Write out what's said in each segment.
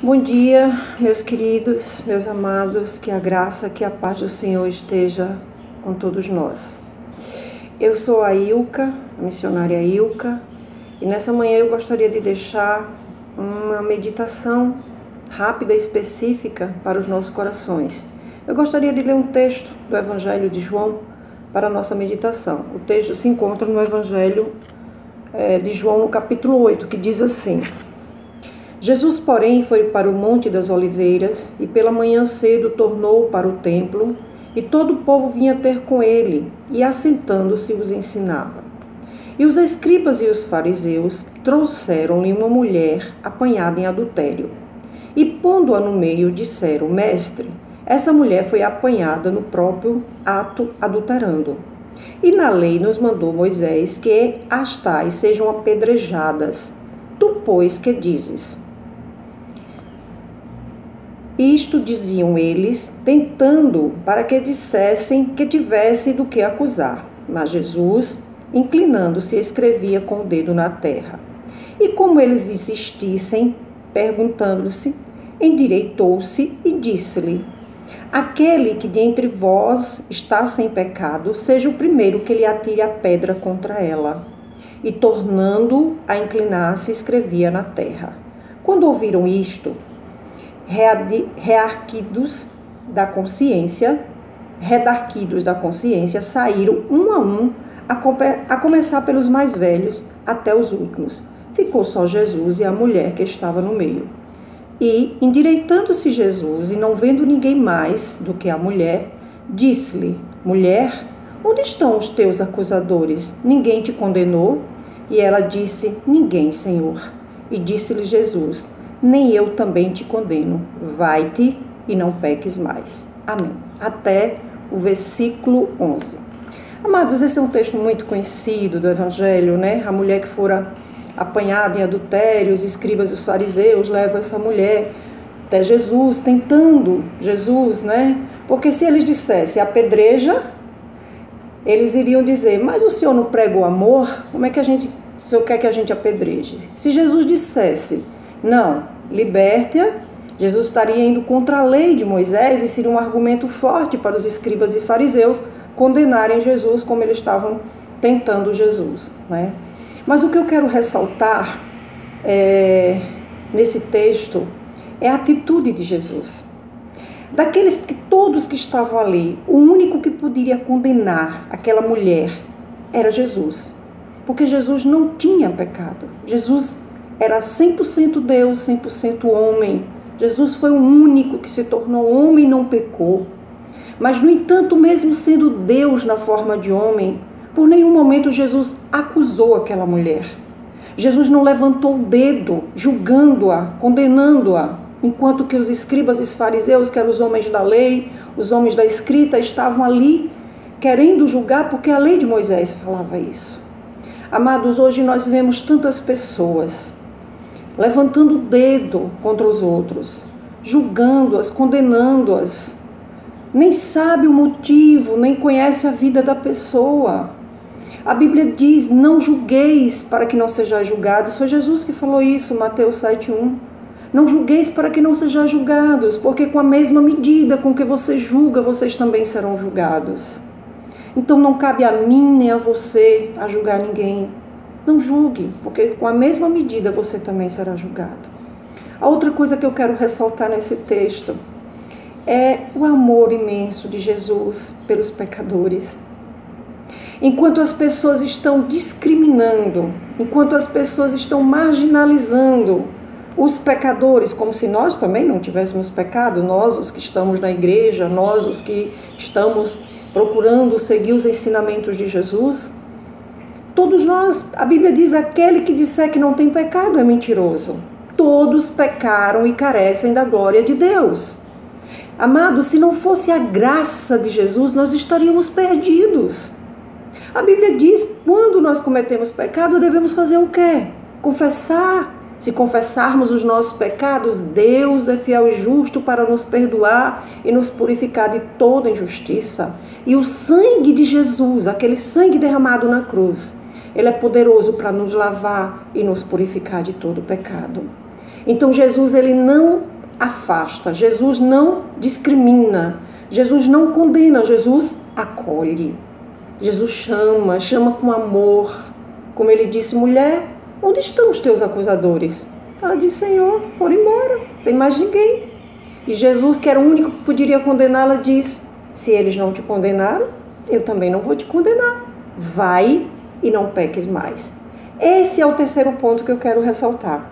Bom dia, meus queridos, meus amados, que a graça, que a paz do Senhor esteja com todos nós. Eu sou a Ilka, a missionária Ilka, e nessa manhã eu gostaria de deixar uma meditação rápida e específica para os nossos corações. Eu gostaria de ler um texto do Evangelho de João para a nossa meditação. O texto se encontra no Evangelho de João, no capítulo 8, que diz assim: Jesus, porém, foi para o Monte das Oliveiras e pela manhã cedo tornou para o templo, e todo o povo vinha ter com ele, e assentando-se os ensinava. E os escribas e os fariseus trouxeram-lhe uma mulher apanhada em adultério. E pondo-a no meio, disseram: Mestre, essa mulher foi apanhada no próprio ato adulterando. E na lei nos mandou Moisés que as tais sejam apedrejadas. Tu, pois, que dizes? Isto diziam eles, tentando para que dissessem que tivesse do que acusar. Mas Jesus, inclinando-se, escrevia com o dedo na terra. E como eles insistissem, perguntando-se, endireitou-se e disse-lhe: Aquele que dentre vós está sem pecado, seja o primeiro que lhe atire a pedra contra ela. E tornando a inclinar-se, escrevia na terra. Quando ouviram isto, redarquidos da consciência, saíram um a um, a começar pelos mais velhos até os últimos. Ficou só Jesus e a mulher que estava no meio. E, endireitando-se Jesus e não vendo ninguém mais do que a mulher, disse-lhe: Mulher, onde estão os teus acusadores? Ninguém te condenou? E ela disse: Ninguém, Senhor. E disse-lhe Jesus: Nem eu também te condeno. Vai-te e não peques mais. Amém. Até o versículo 11. Amados, esse é um texto muito conhecido do Evangelho, né? A mulher que fora apanhada em adultério, os escribas e os fariseus levam essa mulher até Jesus, tentando Jesus, né? Porque se eles dissessem apedreja, eles iriam dizer: mas o Senhor não pregou amor? Como é que o Senhor quer que a gente apedreje? Se Jesus dissesse: não, liberte-a, Jesus estaria indo contra a lei de Moisés e seria um argumento forte para os escribas e fariseus condenarem Jesus como eles estavam tentando Jesus, né? Mas o que eu quero ressaltar nesse texto é a atitude de Jesus. Daqueles que todos que estavam ali, o único que poderia condenar aquela mulher era Jesus. Porque Jesus não tinha pecado. Jesus era 100% Deus, 100% homem. Jesus foi o único que se tornou homem e não pecou. Mas, no entanto, mesmo sendo Deus na forma de homem, por nenhum momento Jesus acusou aquela mulher. Jesus não levantou o dedo, julgando-a, condenando-a, enquanto que os escribas e os fariseus, que eram os homens da lei, os homens da escrita, estavam ali querendo julgar, porque a lei de Moisés falava isso. Amados, hoje nós vemos tantas pessoas levantando o dedo contra os outros, julgando-as, condenando-as. Nem sabe o motivo, nem conhece a vida da pessoa. A Bíblia diz: não julgueis para que não sejais julgados. Foi Jesus que falou isso, Mateus 7:1. Não julgueis para que não sejais julgados, porque com a mesma medida com que você julga, vocês também serão julgados. Então não cabe a mim nem a você a julgar ninguém. Não julgue, porque com a mesma medida você também será julgado. A outra coisa que eu quero ressaltar nesse texto é o amor imenso de Jesus pelos pecadores. Enquanto as pessoas estão discriminando, enquanto as pessoas estão marginalizando os pecadores, como se nós também não tivéssemos pecado, nós os que estamos na igreja, nós os que estamos procurando seguir os ensinamentos de Jesus, todos nós, a Bíblia diz: aquele que disser que não tem pecado é mentiroso. Todos pecaram e carecem da glória de Deus. Amados, se não fosse a graça de Jesus, nós estaríamos perdidos. A Bíblia diz: quando nós cometemos pecado, devemos fazer o quê? Confessar. Se confessarmos os nossos pecados, Deus é fiel e justo para nos perdoar e nos purificar de toda injustiça. E o sangue de Jesus, aquele sangue derramado na cruz, ele é poderoso para nos lavar e nos purificar de todo pecado. Então Jesus, ele não afasta, Jesus não discrimina, Jesus não condena, Jesus acolhe. Jesus chama com amor. Como ele disse, mulher, onde estão os teus acusadores? Ela disse, Senhor, foram embora, não tem mais ninguém. E Jesus, que era o único que poderia condená-la, diz, se eles não te condenaram, eu também não vou te condenar. Vai e não peques mais. Esse é o terceiro ponto que eu quero ressaltar.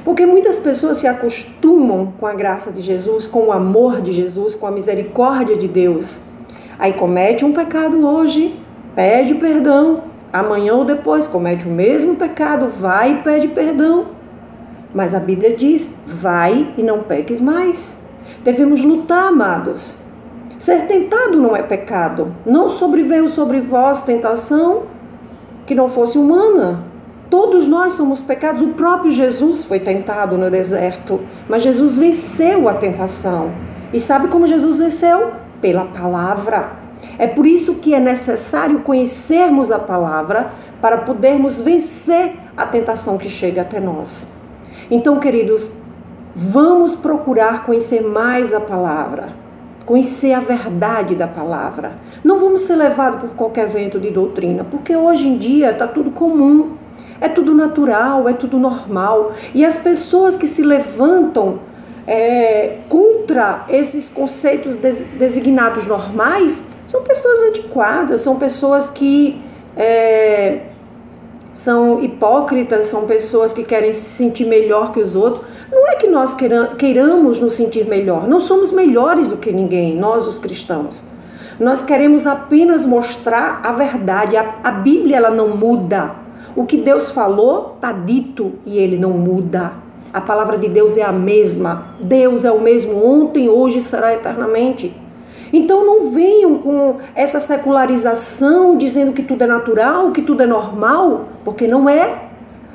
Porque muitas pessoas se acostumam com a graça de Jesus, com o amor de Jesus, com a misericórdia de Deus. Aí comete um pecado hoje, pede perdão. Amanhã ou depois comete o mesmo pecado, vai e pede perdão. Mas a Bíblia diz, vai e não peques mais. Devemos lutar, amados. Ser tentado não é pecado. Não sobreveio sobre vós tentação que não fosse humana. Todos nós somos pecados. O próprio Jesus foi tentado no deserto, mas Jesus venceu a tentação. E sabe como Jesus venceu? Pela palavra. É por isso que é necessário conhecermos a palavra para podermos vencer a tentação que chega até nós. Então, queridos, vamos procurar conhecer mais a palavra, conhecer a verdade da palavra. Não vamos ser levados por qualquer vento de doutrina, porque hoje em dia está tudo comum, é tudo natural, é tudo normal. E as pessoas que se levantam contra esses conceitos designados normais são pessoas antiquadas, são pessoas que são hipócritas, são pessoas que querem se sentir melhor que os outros. Não é que nós queiramos nos sentir melhor, não somos melhores do que ninguém, nós os cristãos. Nós queremos apenas mostrar a verdade. A Bíblia ela não muda. O que Deus falou está dito e ele não muda. A palavra de Deus é a mesma. Deus é o mesmo ontem, hoje e será eternamente. Então não venham com essa secularização dizendo que tudo é natural, que tudo é normal, porque não é.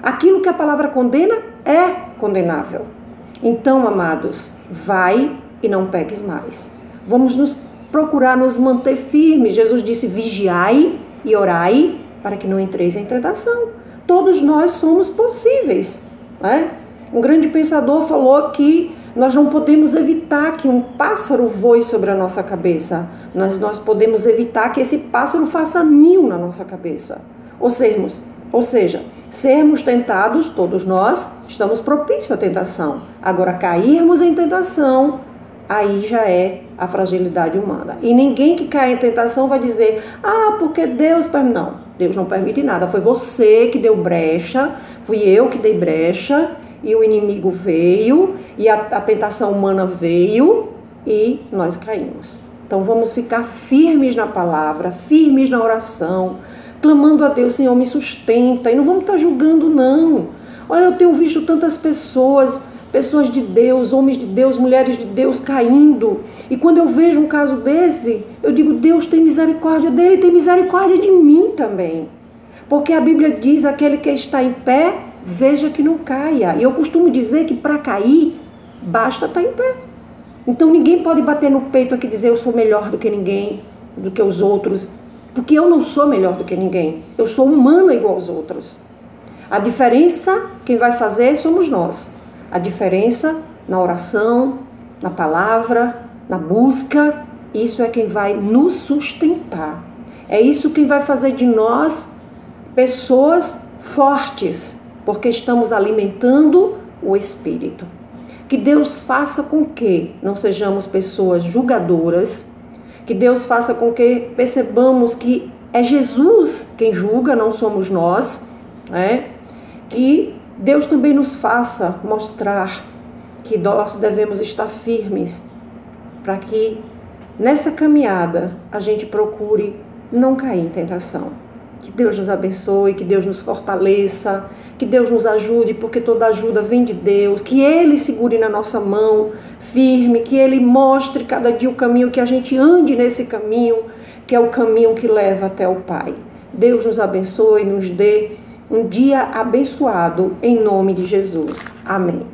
Aquilo que a palavra condena é condenável. Então, amados, vai e não peques mais. Vamos procurar nos manter firmes. Jesus disse, vigiai e orai para que não entreis em tentação. Todos nós somos possíveis, né? Um grande pensador falou que nós não podemos evitar que um pássaro voe sobre a nossa cabeça. Nós podemos evitar que esse pássaro faça ninho na nossa cabeça. Ou seja, sermos tentados, todos nós, estamos propícios à tentação. Agora, cairmos em tentação, aí já é a fragilidade humana. E ninguém que cai em tentação vai dizer, porque Deus permite. Não, Deus não permite nada. Foi você que deu brecha, fui eu que dei brecha, e o inimigo veio, e a tentação humana veio, e nós caímos. Então vamos ficar firmes na palavra, firmes na oração, clamando a Deus, Senhor, me sustenta, e não vamos estar julgando, não. Olha, eu tenho visto tantas pessoas de Deus, homens de Deus, mulheres de Deus caindo, e quando eu vejo um caso desse, eu digo, Deus tem misericórdia dele, tem misericórdia de mim também. Porque a Bíblia diz, aquele que está em pé, veja que não caia. E eu costumo dizer que para cair, basta estar em pé. Então ninguém pode bater no peito aqui e dizer eu sou melhor do que ninguém, do que os outros, porque eu não sou melhor do que ninguém. Eu sou humana igual aos outros. A diferença, quem vai fazer, somos nós. A diferença na oração, na palavra, na busca, isso é quem vai nos sustentar. É isso quem vai fazer de nós pessoas fortes, porque estamos alimentando o Espírito. Que Deus faça com que não sejamos pessoas julgadoras, que Deus faça com que percebamos que é Jesus quem julga, não somos nós, né? Que Deus também nos faça mostrar que nós devemos estar firmes para que nessa caminhada a gente procure não cair em tentação. Que Deus nos abençoe, que Deus nos fortaleça, que Deus nos ajude, porque toda ajuda vem de Deus, que Ele segure na nossa mão firme, que Ele mostre cada dia o caminho, que a gente ande nesse caminho, que é o caminho que leva até o Pai. Deus nos abençoe, nos dê um dia abençoado, em nome de Jesus. Amém.